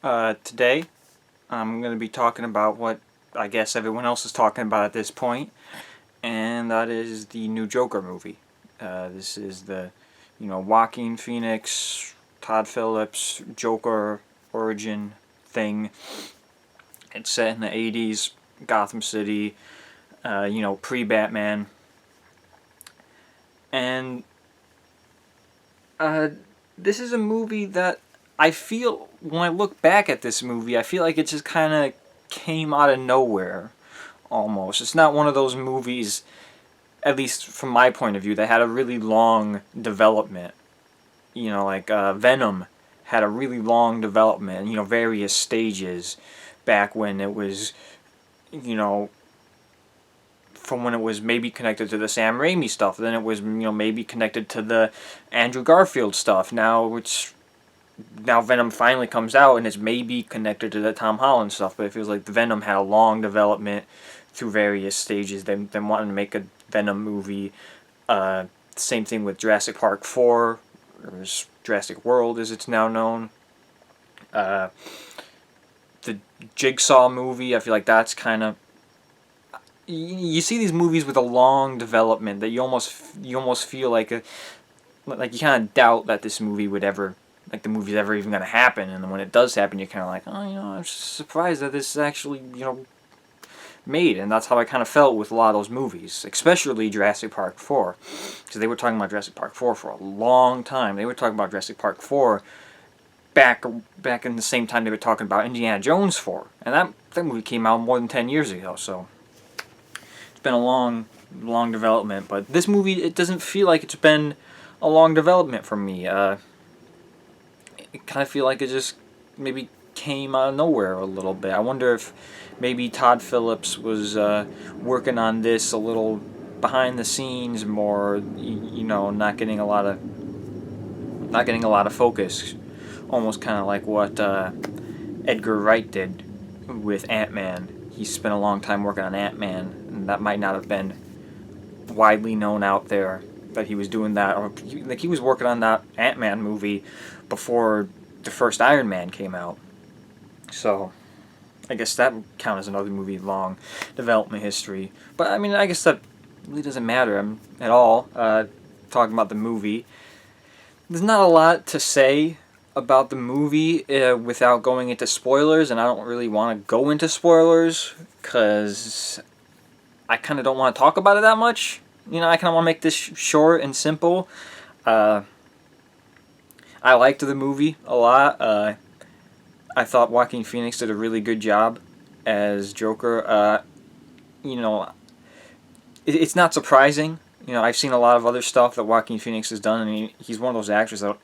Today I'm going to be talking about what I guess everyone else is talking about at this point, and that is the new Joker movie. This is the, Joaquin Phoenix, Todd Phillips, Joker origin thing. It's set in the 80s, Gotham City, pre-Batman. And uh, this is a movie that I feel, when I look back at this movie, I feel like it just kind of came out of nowhere, almost. It's not one of those movies, at least from my point of view, that had a really long development. Like Venom had a really long development, various stages back when it was, you know, from when it was maybe connected to the Sam Raimi stuff, then it was, maybe connected to the Andrew Garfield stuff. Now Venom finally comes out and it's maybe connected to the Tom Holland stuff, but it feels like Venom had a long development through various stages. Then wanting to make a Venom movie. Same thing with Jurassic Park 4, or Jurassic World as it's now known. The Jigsaw movie, I feel like that's kind of... You see these movies with a long development that you almost feel like you kind of doubt that this movie would ever, like, the movie's ever even going to happen, and then when it does happen, you're kind of like, oh, I'm surprised that this is actually, made. And that's how I kind of felt with a lot of those movies, especially Jurassic Park 4, because they were talking about Jurassic Park 4 for a long time. They were talking about Jurassic Park 4 back in the same time they were talking about Indiana Jones 4, and that movie came out more than 10 years ago. So it's been a long development. But this movie, it doesn't feel like it's been a long development for me. It kind of feel like it just maybe came out of nowhere a little bit. I wonder if maybe Todd Phillips was working on this a little behind the scenes more, not getting a lot of focus, almost kind of like what Edgar Wright did with Ant-Man. He spent a long time working on Ant-Man, and that might not have been widely known out there that he was doing that, or like he was working on that Ant-Man movie before the first Iron Man came out. So I guess that would count as another movie long development history. But I mean, I guess that really doesn't matter at all. Talking about the movie, there's not a lot to say about the movie without going into spoilers, and I don't really want to go into spoilers because I kind of don't want to talk about it that much. I kind of want to make this short and simple. I liked the movie a lot. I thought Joaquin Phoenix did a really good job as Joker. It's not surprising. I've seen a lot of other stuff that Joaquin Phoenix has done, and he's one of those actors that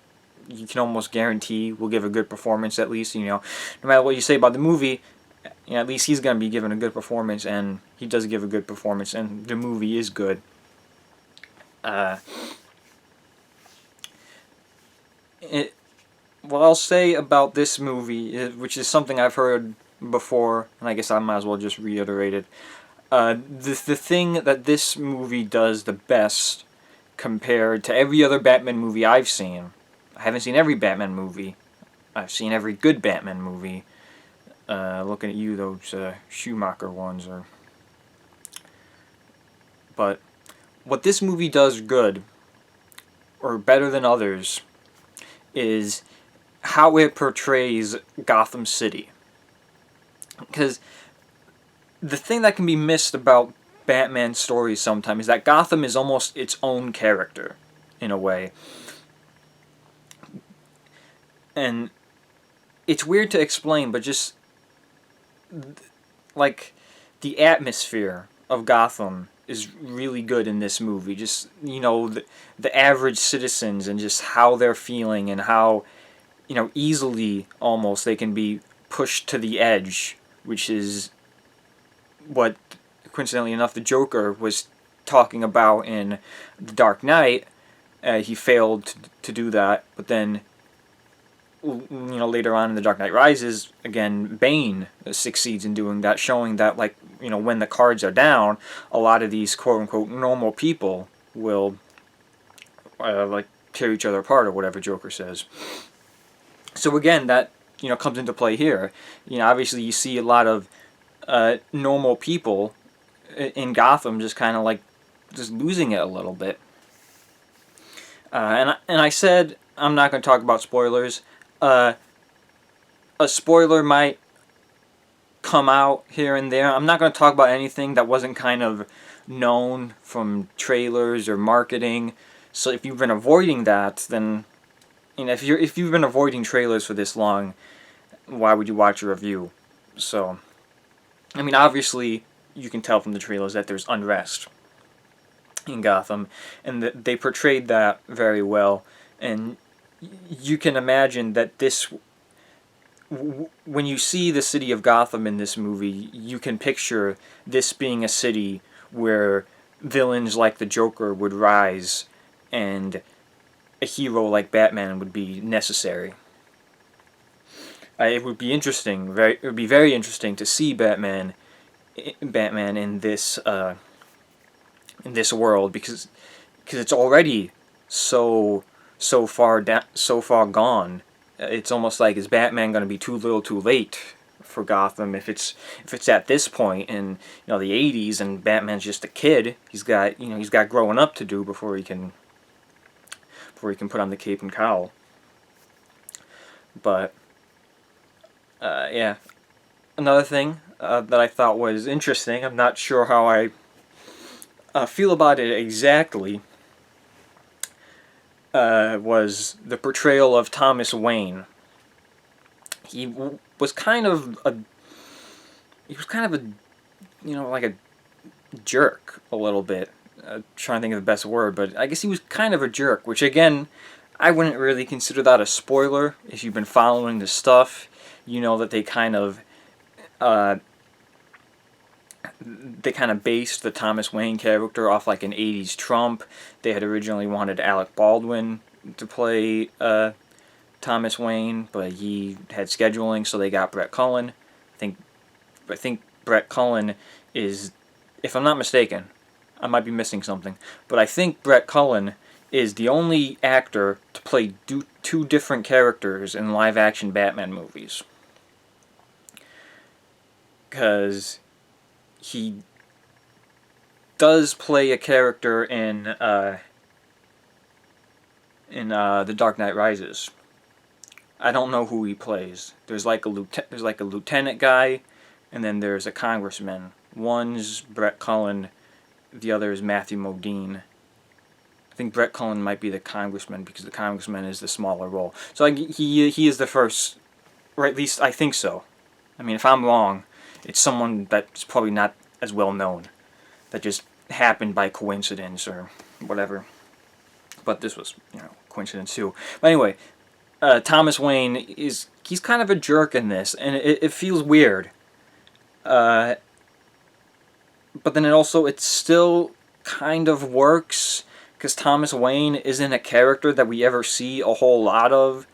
you can almost guarantee will give a good performance at least. No matter what you say about the movie, at least he's going to be giving a good performance, and he does give a good performance, and the movie is good. What I'll say about this movie, which is something I've heard before, and I guess I might as well just reiterate it. The thing that this movie does the best compared to every other Batman movie I've seen. I haven't seen every Batman movie. I've seen every good Batman movie. Looking at you, those Schumacher ones are. But what this movie does good, or better than others, is how it portrays Gotham City. Because the thing that can be missed about Batman stories sometimes is that Gotham is almost its own character, in a way. And it's weird to explain, but just like the atmosphere of Gotham is really good in this movie. Just, the average citizens and just how they're feeling, and how, easily almost they can be pushed to the edge, which is what, coincidentally enough, the Joker was talking about in The Dark Knight. He failed to do that, but then, later on in The Dark Knight Rises, again, Bane succeeds in doing that, showing that, like, when the cards are down, a lot of these quote-unquote normal people will, tear each other apart, or whatever Joker says. So again, that comes into play here. Obviously you see a lot of normal people in Gotham just kind of like just losing it a little bit. And I said I'm not going to talk about spoilers. A spoiler might come out here and there. I'm not going to talk about anything that wasn't kind of known from trailers or marketing. So if you've been avoiding that, then if you've been avoiding trailers for this long, why would you watch a review? So, I mean, obviously you can tell from the trailers that there's unrest in Gotham, and that they portrayed that very well. And you can imagine that when you see the city of Gotham in this movie, you can picture this being a city where villains like the Joker would rise, and a hero like Batman would be necessary. It would be interesting. It would be very interesting to see Batman in this world, because it's already so far gone. It's almost like, is Batman going to be too little, too late for Gotham if it's at this point in the 80s, and Batman's just a kid. He's got growing up to do before he can put on the cape and cowl. But yeah, another thing that I thought was interesting, I'm not sure how I feel about it exactly, was the portrayal of Thomas Wayne. He was kind of a like a jerk a little bit. Trying to think of the best word, but I guess he was kind of a jerk, which again, I wouldn't really consider that a spoiler. If you've been following the stuff, you know that they kind of based the Thomas Wayne character off like an 80s Trump. They had originally wanted Alec Baldwin to play Thomas Wayne, but he had scheduling, so they got Brett Cullen. I think Brett Cullen is, if I'm not mistaken, I might be missing something, but I think Brett Cullen is the only actor to play two different characters in live-action Batman movies. Because he does play a character in The Dark Knight Rises. I don't know who he plays. There's like a lieutenant guy, and then there's a congressman. One's Brett Cullen, the other is Matthew Modine. I think Brett Cullen might be the congressman, because the congressman is the smaller role. So he is the first, or at least I think so. I mean, if I'm wrong, it's someone that's probably not as well known, that just happened by coincidence or whatever. But this was, coincidence too. But anyway, Thomas Wayne he's kind of a jerk in this, and it feels weird. But then it still kind of works, because Thomas Wayne isn't a character that we ever see a whole lot of,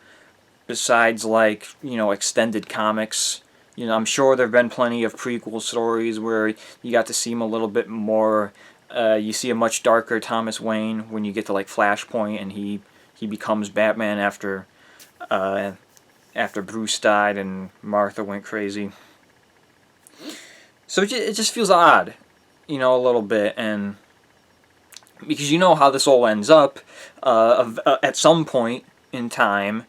besides like, extended comics. I'm sure there have been plenty of prequel stories where you got to see him a little bit more. You see a much darker Thomas Wayne when you get to like Flashpoint, and he becomes Batman after Bruce died and Martha went crazy. So it just feels odd, a little bit, and because how this all ends up, at some point in time,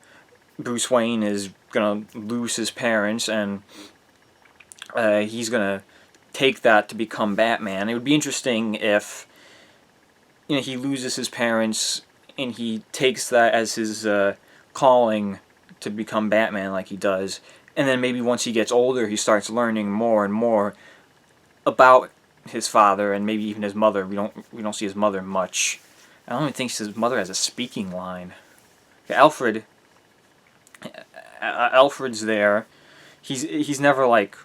Bruce Wayne is gonna lose his parents, and he's gonna take that to become Batman. It would be interesting if he loses his parents and he takes that as his calling to become Batman, like he does, and then maybe once he gets older, he starts learning more and more about his father, and maybe even his mother. We don't see his mother much. I don't even think his mother has a speaking line. Alfred's there. He's never like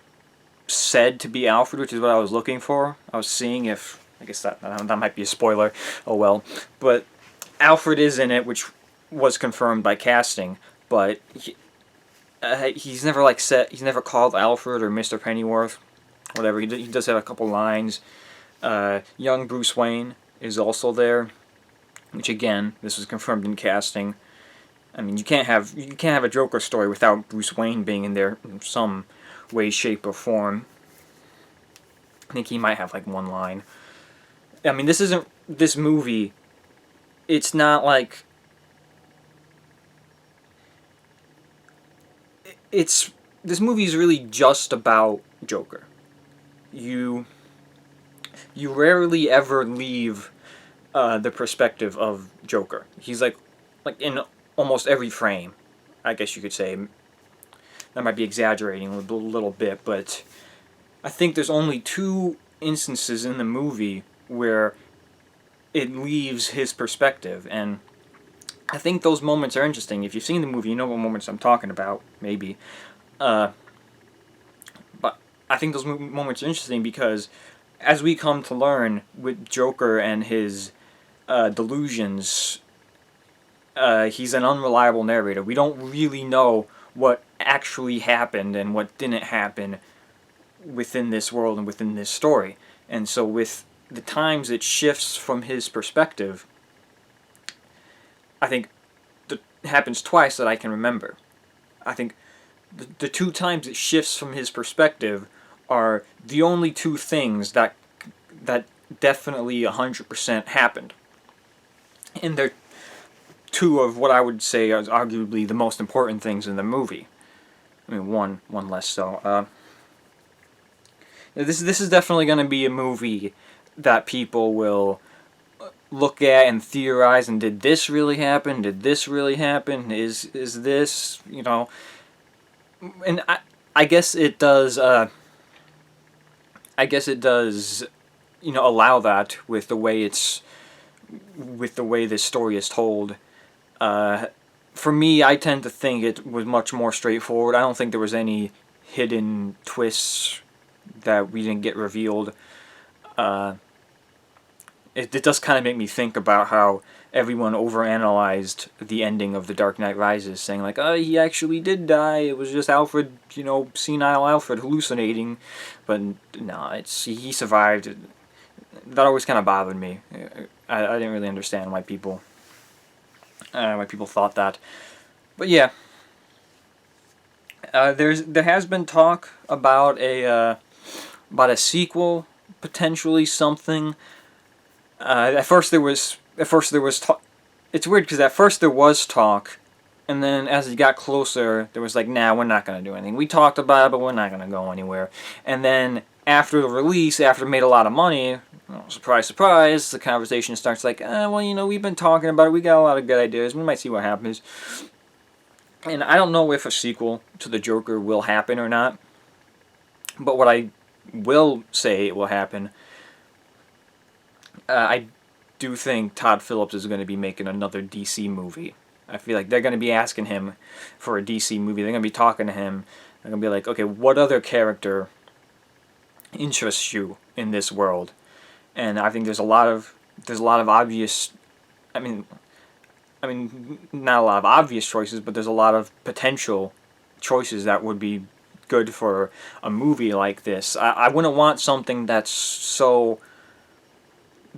said to be Alfred, which is what I was looking for. I was seeing if, I guess that might be a spoiler. Oh well. But Alfred is in it, which was confirmed by casting. But he's never like said. He's never called Alfred or Mr. Pennyworth, whatever. He does have a couple lines. Young Bruce Wayne is also there, which again, this was confirmed in casting. I mean, you can't have a Joker story without Bruce Wayne being in there in some way, shape, or form. I think he might have like one line. I mean, this movie. It's not like it's this movie is really just about Joker. You you rarely ever leave the perspective of Joker. He's like in almost every frame. I guess you could say that might be exaggerating a little bit, but I think there's only two instances in the movie where it leaves his perspective, and I think those moments are interesting. If you've seen the movie, you know what moments I'm talking about, maybe. Uh, but I think those moments are interesting because, as we come to learn with Joker and his delusions, he's an unreliable narrator. We don't really know what actually happened and what didn't happen within this world and within this story. And so, with the times it shifts from his perspective, I think it happens twice that I can remember. I think the two times it shifts from his perspective are the only two things that definitely 100% happened. And they're two of what I would say is arguably the most important things in the movie. I mean, one less so. This is definitely going to be a movie that people will look at and theorize. And did this really happen? Did this really happen? Is this, you know? And I guess it does. I guess it does. You know, allow that with the way this story is told. For me, I tend to think it was much more straightforward. I don't think there was any hidden twists that we didn't get revealed. It does kind of make me think about how everyone overanalyzed the ending of The Dark Knight Rises, saying like, "Oh, he actually did die. It was just Alfred, senile Alfred hallucinating." But no, he survived. That always kind of bothered me. I didn't really understand why people thought that. But yeah, there has been talk about a sequel, potentially something. At first there was talk. It's weird because at first there was talk, and then as it got closer, there was like, nah, we're not gonna do anything. We talked about it, but we're not gonna go anywhere. And then after the release, after it made a lot of money, well, surprise, surprise, the conversation starts like, well, we've been talking about it. We got a lot of good ideas. We might see what happens. And I don't know if a sequel to The Joker will happen or not. But what I will say it will happen, I do think Todd Phillips is going to be making another DC movie. I feel like they're going to be asking him for a DC movie. They're going to be talking to him. They're going to be like, okay, what other character interests you in this world? And I think there's a lot of obvious. I mean, not a lot of obvious choices, but there's a lot of potential choices that would be good for a movie like this. I wouldn't want something that's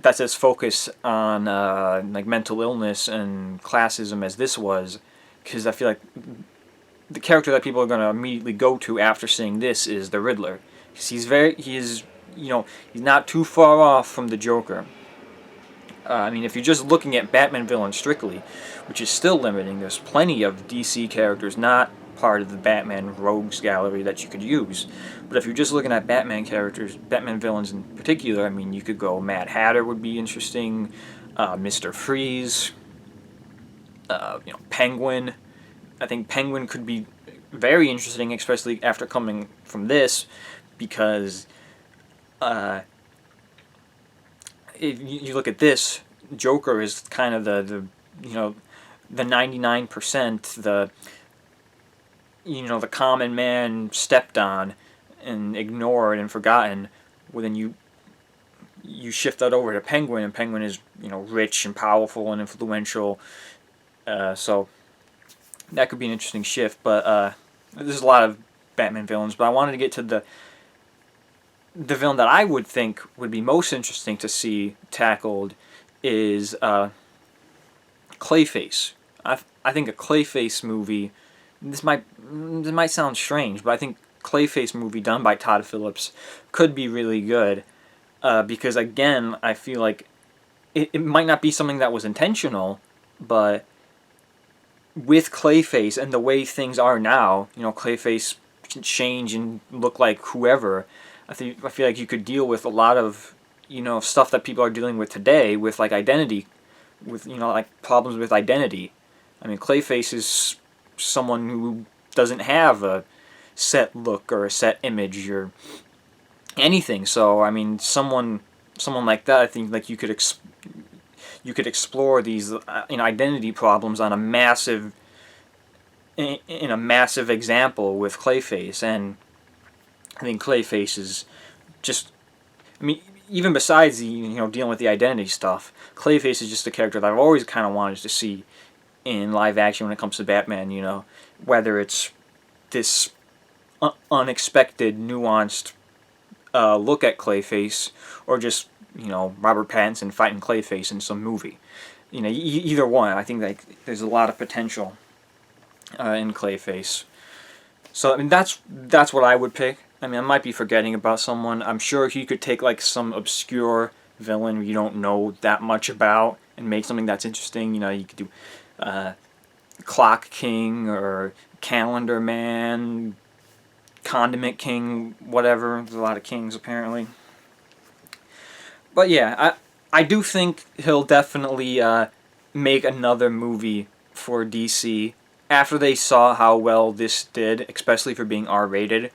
as focused on like mental illness and classism as this was, because I feel like the character that people are going to immediately go to after seeing this is the Riddler, because he's not too far off from the Joker. I mean, if you're just looking at Batman villains strictly, which is still limiting, there's plenty of DC characters not part of the Batman rogues gallery that you could use. But if you're just looking at Batman characters, Batman villains in particular, I mean, you could go Mad Hatter would be interesting, Mr. Freeze, Penguin. I think Penguin could be very interesting, especially after coming from this, because if you look at this, Joker is kind of the 99%, the common man stepped on and ignored and forgotten. Well, then you shift that over to Penguin, and Penguin is rich and powerful and influential. So that could be an interesting shift. But there's a lot of Batman villains, but I wanted to get to the villain that I would think would be most interesting to see tackled is Clayface. I think a Clayface movie. This might sound strange, but I think Clayface movie done by Todd Phillips could be really good. Because again, I feel like it might not be something that was intentional, but with Clayface and the way things are now, Clayface can change and look like whoever. I feel like you could deal with a lot of stuff that people are dealing with today with like identity, with like problems with identity. I mean, Clayface is someone who doesn't have a set look or a set image or anything. So I mean, someone like that, I think like you could explore these identity problems on a massive in a massive example with Clayface. And I think Clayface is just, I mean, even besides the dealing with the identity stuff, Clayface is just a character that I've always kind of wanted to see in live action when it comes to Batman. Whether it's this unexpected, nuanced look at Clayface, or just Robert Pattinson fighting Clayface in some movie. Either one. I think like there's a lot of potential in Clayface. So I mean that's what I would pick. I mean I might be forgetting about someone. I'm sure he could take like some obscure villain you don't know that much about and make something that's interesting. You could do Clock King or Calendar Man, Condiment King, whatever. There's a lot of kings apparently. But yeah, I do think he'll definitely make another movie for DC after they saw how well this did, especially for being R-rated.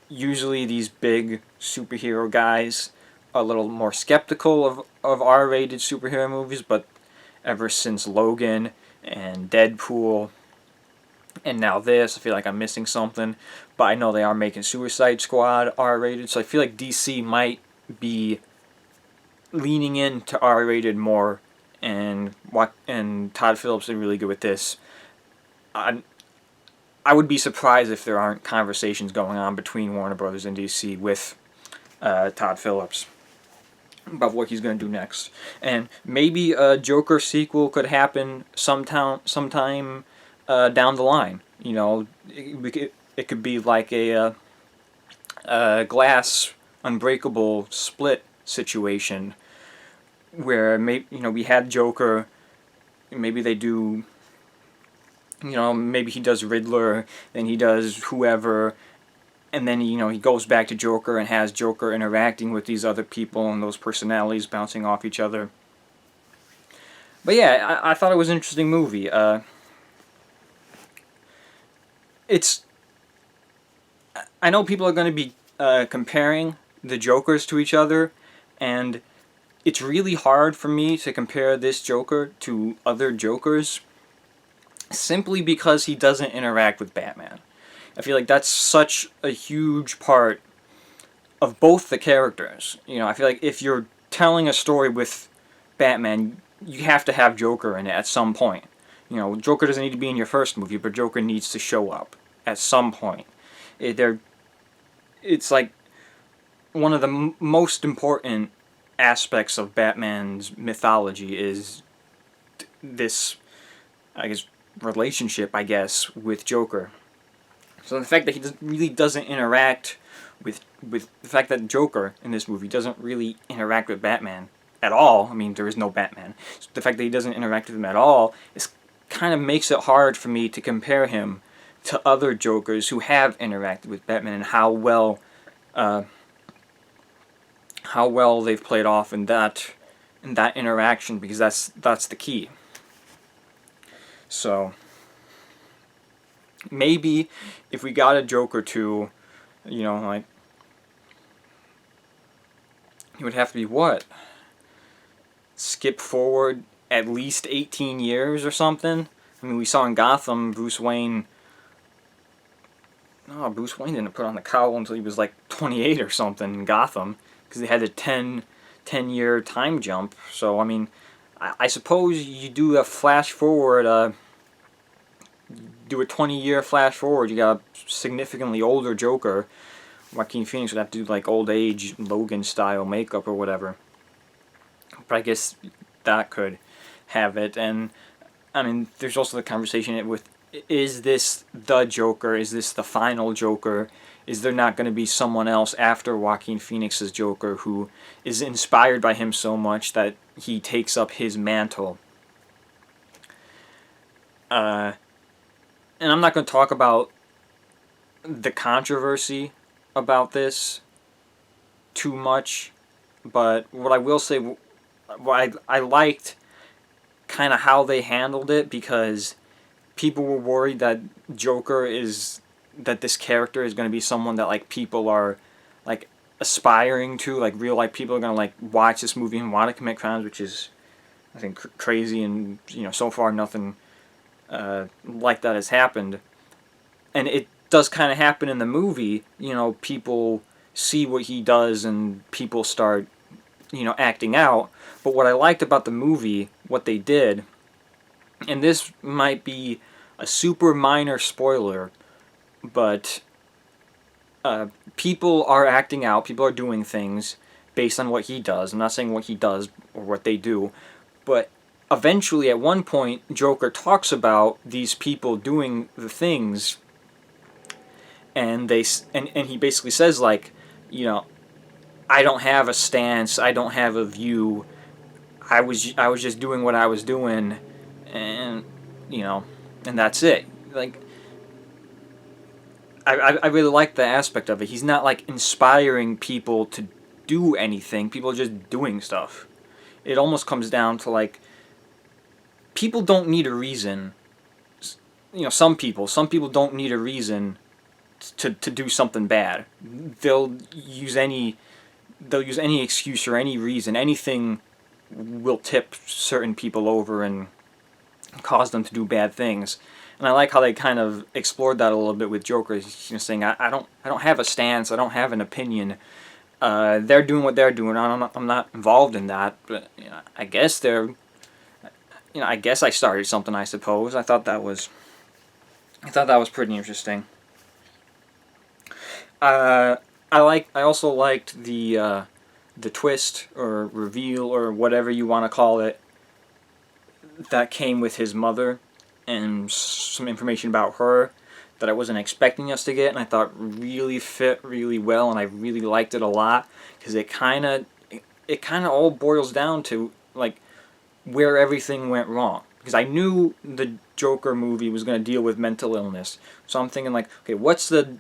Usually these big superhero guys are a little more skeptical of R-rated superhero movies, but ever since Logan and Deadpool and now this, I feel like I'm missing something. But I know they are making Suicide Squad R-rated, so I feel like DC might be leaning into R-rated more, and Todd Phillips is really good with this. I would be surprised if there aren't conversations going on between Warner Brothers and DC with Todd Phillips about what he's going to do next. And maybe a Joker sequel could happen sometime down the line. It could be like a Glass Unbreakable split situation where we had Joker, maybe they do, maybe he does Riddler, then he does whoever, and then he goes back to Joker and has Joker interacting with these other people and those personalities bouncing off each other. But yeah, I thought it was an interesting movie. I know people are going to be comparing the Jokers to each other, and it's really hard for me to compare this Joker to other Jokers simply because he doesn't interact with Batman. I feel like that's such a huge part of both the characters. I feel like if you're telling a story with Batman, you have to have Joker in it at some point. Joker doesn't need to be in your first movie, but Joker needs to show up at some point. It's like one of the most important aspects of Batman's mythology is this, I guess, relationship, with Joker. So the fact that he really doesn't interact with the fact that Joker in this movie doesn't really interact with Batman at all. I mean, there is no Batman. So the fact that he doesn't interact with him at all kind of makes it hard for me to compare him to other Jokers who have interacted with Batman and how well they've played off in that interaction, because that's the key. So maybe if we got a Joker 2, like it would have to be what? Skip forward at least 18 years or something? I mean, we saw in Gotham, Bruce Wayne didn't put on the cowl until he was like 28 or something in Gotham, because they had a 10-year time jump. So, I mean, I suppose you do a flash forward, do a 20-year flash forward, you got a significantly older Joker. Joaquin Phoenix would have to do like old age Logan style makeup or whatever. But I guess that could have it. And I mean, there's also the conversation with, is this the Joker? Is this the final Joker? Is there not going to be someone else after Joaquin Phoenix's Joker who is inspired by him so much that he takes up his mantle? And I'm not going to talk about the controversy about this too much, but what I will say, what I liked kind of how they handled it, because people were worried that this character is going to be someone that like people are like aspiring to, like real life people are going to like watch this movie and want to commit crimes, which is I think crazy, and so far nothing like that has happened. And it does kind of happen in the movie. People see what he does and people start acting out. But what I liked about the movie, what they did, and this might be a super minor spoiler, but people are acting out, people are doing things based on what he does. I'm not saying what he does or what they do, but eventually at one point Joker talks about these people doing the things, and he basically says like, I don't have a stance, I don't have a view. I was just doing what I was doing, and and that's it. Like, I really like the aspect of it. He's not like inspiring people to do anything. People are just doing stuff. It almost comes down to like, people don't need a reason. Some people don't need a reason to do something bad. They'll use any excuse or any reason. Anything will tip certain people over and cause them to do bad things. And I like how they kind of explored that a little bit with Joker. He's saying, I don't have a stance, I don't have an opinion. They're doing what they're doing. I'm not involved in that. But I guess I guess I started something. I suppose. I thought that was pretty interesting. I also liked the twist or reveal or whatever you want to call it that came with his mother, and some information about her that I wasn't expecting us to get, and I thought really fit really well, and I really liked it a lot, because it kind of all boils down to like where everything went wrong. Because I knew the Joker movie was going to deal with mental illness, so I'm thinking like, okay, what's the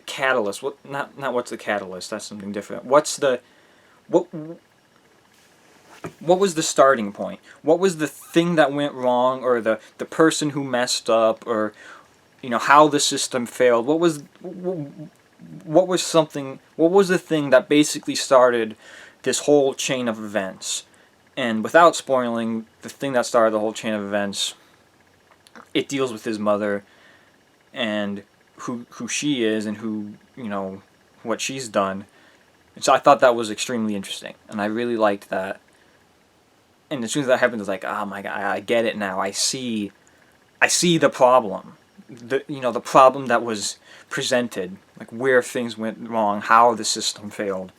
catalyst? Not what's the catalyst? That's something different. What was the starting point? What was the thing that went wrong, or the person who messed up, or how the system failed? What was the thing that basically started this whole chain of events? And without spoiling, the thing that started the whole chain of events, it deals with his mother and who she is, and who what she's done. And so I thought that was extremely interesting, and I really liked that. And as soon as that happened, it's like, oh my god, I get it now. I see the problem. The problem that was presented, like where things went wrong, how the system failed.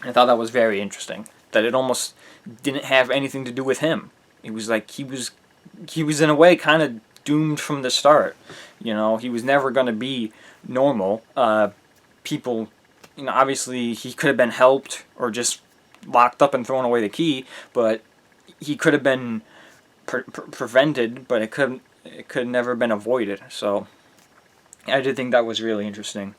And I thought that was very interesting. That it almost didn't have anything to do with him. It was like he was in a way kind of doomed from the start. He was never going to be normal. People, obviously he could have been helped or just locked up and thrown away the key, but he could have been prevented, but it could never been avoided. So I did think that was really interesting.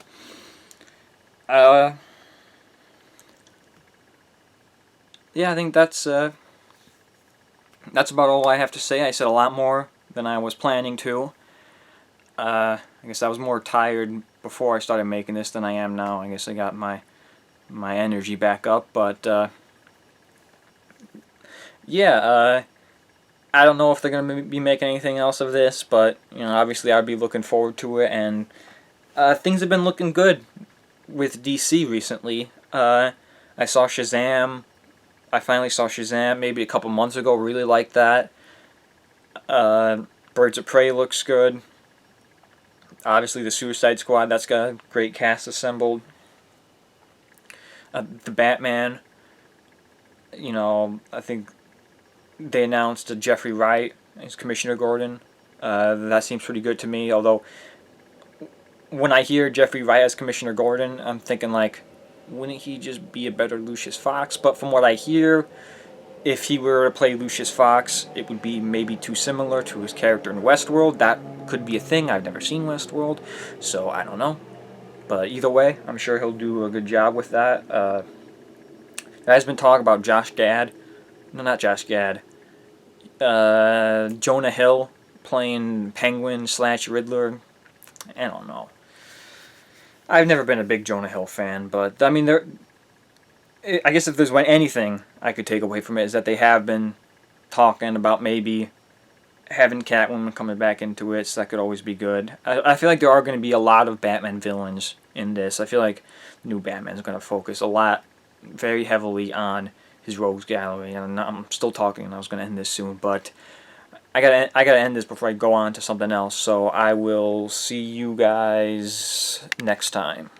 Yeah, I think that's about all I have to say. I said a lot more than I was planning to. I guess I was more tired before I started making this than I am now. I guess I got my energy back up, but yeah, I don't know if they're gonna be making anything else of this, but obviously I'd be looking forward to it. And things have been looking good with DC recently. I saw Shazam. I finally saw Shazam maybe a couple months ago. Really liked that. Birds of Prey looks good. Obviously, the Suicide Squad, that's got a great cast assembled. The Batman, I think they announced Jeffrey Wright as Commissioner Gordon. That seems pretty good to me. Although when I hear Jeffrey Wright as Commissioner Gordon, I'm thinking like, wouldn't he just be a better Lucius Fox? But from what I hear, if he were to play Lucius Fox, it would be maybe too similar to his character in Westworld. That could be a thing. I've never seen Westworld, so I don't know. But either way, I'm sure he'll do a good job with that. There has been talk about Josh Gad. No, not Josh Gad. Jonah Hill playing Penguin / Riddler. I don't know. I've never been a big Jonah Hill fan, but I mean, I guess if there's anything I could take away from it is that they have been talking about maybe having Catwoman coming back into it, so that could always be good. I feel like there are going to be a lot of Batman villains in this. I feel like new Batman is going to focus a lot, very heavily on his rogues gallery, and I'm still talking, and I was going to end this soon, but I gotta end this before I go on to something else, so I will see you guys next time.